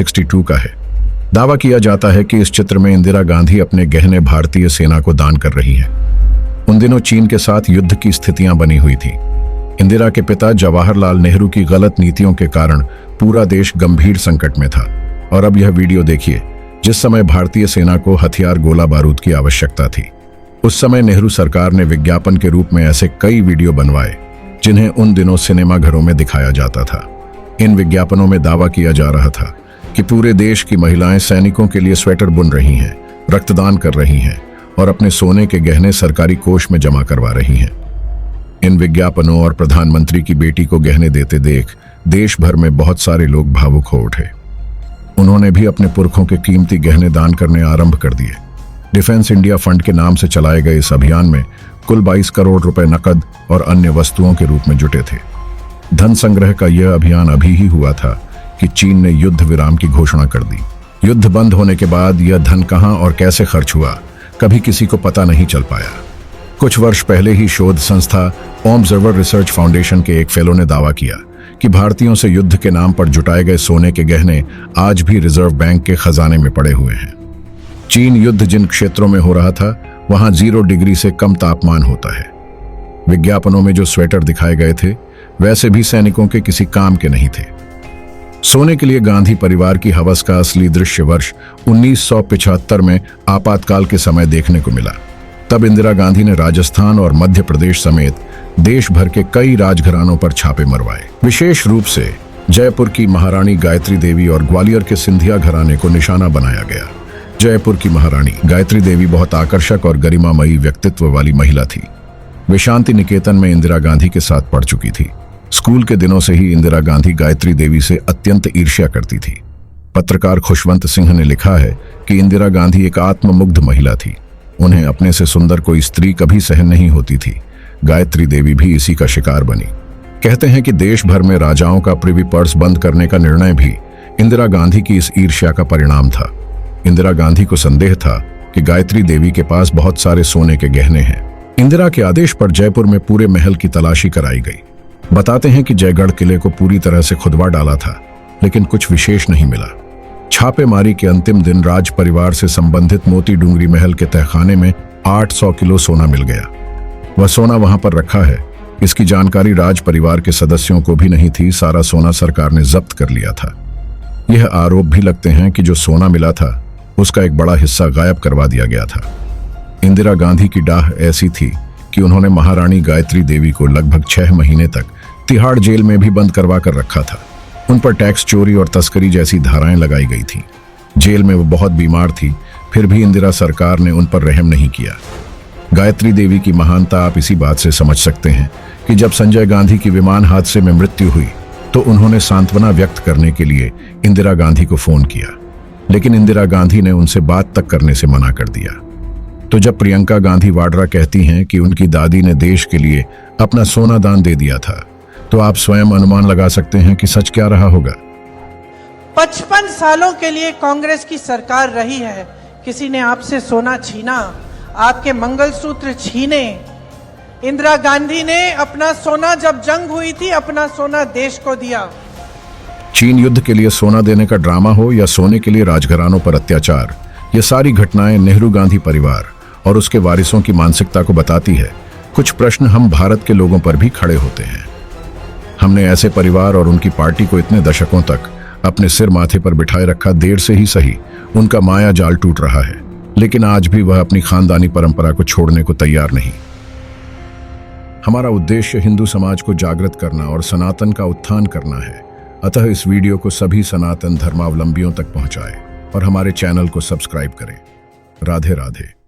1962 का है। दावा किया जाता है कि इस चित्र में इंदिरा गांधी अपने गहने भारतीय सेना को दान कर रही हैं। उन दिनों चीन के साथ युद्ध की स्थितियां बनी हुई थी। इंदिरा के पिता जवाहरलाल नेहरू की गलत नीतियों के कारण पूरा देश गंभीर संकट में था। और अब यह वीडियो देखिए, जिस समय भारतीय सेना को हथियार, गोला बारूद की आवश्यकता थी। उस समय नेहरू सरकार ने विज्ञापन के रूप में ऐसे कई वीडियो बनवाए जिन्हें उन दिनों सिनेमा घरों में दिखाया जाता था। इन विज्ञापनों में दावा किया जा रहा था कि पूरे देश की महिलाएं सैनिकों के लिए स्वेटर बुन रही हैं, रक्तदान कर रही हैं और अपने सोने के गहने सरकारी कोष में जमा करवा रही हैं। इन विज्ञापनों और प्रधानमंत्री की बेटी को गहने देते देख देश भर में बहुत सारे लोग भावुक हो उठे। उन्होंने भी अपने पुरखों के कीमती गहने दान करने आरंभ कर दिए। डिफेंस इंडिया फंड के नाम से चलाए गए इस अभियान में कुल 22 करोड़ रुपए नकद और अन्य वस्तुओं के रूप में जुटे थे। धन संग्रह का यह अभियान अभी ही हुआ था कि चीन ने युद्ध विराम की घोषणा कर दी। युद्ध बंद होने के बाद यह धन कहां और कैसे खर्च हुआ, कभी किसी को पता नहीं चल पाया। कुछ वर्ष पहले ही शोध संस्था ऑब्जर्वर रिसर्च फाउंडेशन के एक फेलो ने दावा किया कि भारतीयों से युद्ध के नाम पर जुटाए गए सोने के गहने आज भी रिजर्व बैंक के खजाने में पड़े हुए हैं। चीन युद्ध जिन क्षेत्रों में हो रहा था वहां 0 डिग्री से कम तापमान होता है। विज्ञापनों में जो स्वेटर दिखाए गए थे वैसे भी सैनिकों के किसी काम के नहीं थे। सोने के लिए गांधी परिवार की हवस का असली दृश्य वर्ष 1975 में आपातकाल के समय देखने को मिला। तब इंदिरा गांधी ने राजस्थान और मध्य प्रदेश समेत देश भर के कई राजघरानों पर छापे मरवाए। विशेष रूप से जयपुर की महारानी गायत्री देवी और ग्वालियर के सिंधिया घराने को निशाना बनाया गया। जयपुर की महारानी गायत्री देवी बहुत आकर्षक और गरिमामयी व्यक्तित्व वाली महिला थी। वे शांति निकेतन में इंदिरा गांधी के साथ पढ़ चुकी थी। स्कूल के दिनों से ही इंदिरा गांधी गायत्री देवी से अत्यंत ईर्ष्या करती थी। पत्रकार खुशवंत सिंह ने लिखा है कि इंदिरा गांधी एक आत्ममुग्ध महिला थी। उन्हें अपने से सुंदर कोई स्त्री कभी सहन नहीं होती थी। गायत्री देवी भी इसी का शिकार बनी। कहते हैं कि देश भर में राजाओं का प्रिवी पर्स बंद करने का निर्णय भी इंदिरा गांधी की इस ईर्ष्या का परिणाम था। इंदिरा गांधी को संदेह था कि गायत्री देवी के पास बहुत सारे सोने के गहने हैं। इंदिरा के आदेश पर जयपुर में पूरे महल की तलाशी कराई गई। बताते हैं कि जयगढ़ किले को पूरी तरह से खुदवा डाला था, लेकिन कुछ विशेष नहीं मिला। छापेमारी के अंतिम दिन राज परिवार से संबंधित मोती डूंगरी महल के तहखाने में 800 किलो सोना मिल गया। वह सोना वहां पर रखा है, इसकी जानकारी राज परिवार के सदस्यों को भी नहीं थी। सारा सोना सरकार ने जब्त कर लिया था। यह आरोप भी लगते हैं कि जो सोना मिला था उसका एक बड़ा हिस्सा गायब करवा दिया गया था। इंदिरा गांधी की डाह ऐसी थी कि उन्होंने महारानी गायत्री देवी को लगभग 6 महीने तक तिहाड़ जेल में भी बंद करवा कर रखा था। उन पर टैक्स चोरी और तस्करी जैसी धाराएं लगाई गई थी। जेल में वो बहुत बीमार थी, फिर भी इंदिरा सरकार ने उन पर रहम नहीं किया। गायत्री देवी की महानता आप इसी बात से समझ सकते हैं कि जब संजय गांधी की विमान हादसे में मृत्यु हुई तो उन्होंने सांत्वना व्यक्त करने के लिए इंदिरा गांधी को फोन किया, लेकिन इंदिरा गांधी ने उनसे बात तक करने से मना कर दिया। तो जब प्रियंका गांधी वाड्रा कहती हैं कि उनकी दादी ने देश के लिए अपना सोना दान दे दिया था, तो आप स्वयं अनुमान लगा सकते हैं कि सच क्या रहा होगा। 55 सालों के लिए कांग्रेस की सरकार रही है। किसी ने आपसे सोना छीना, आपके मंगलसूत्र छीने। इंदिरा गांधी ने अपना सोना, जब जंग हुई थी, अपना सोना देश को दिया। चीन युद्ध के लिए सोना देने का ड्रामा हो या सोने के लिए राजघरानों पर अत्याचार, ये सारी घटनाएं नेहरू गांधी परिवार और उसके वारिसों की मानसिकता को बताती है। कुछ प्रश्न हम भारत के लोगों पर भी खड़े होते हैं। हमने ऐसे परिवार और उनकी पार्टी को इतने दशकों तक अपने सिर माथे पर बिठाए रखा। देर से ही सही उनका माया जाल टूट रहा है, लेकिन आज भी वह अपनी खानदानी परंपरा को छोड़ने को तैयार नहीं। हमारा उद्देश्य हिंदू समाज को जागृत करना और सनातन का उत्थान करना है। अतः इस वीडियो को सभी सनातन धर्मावलंबियों तक पहुंचाएं और हमारे चैनल को सब्सक्राइब करें। राधे राधे।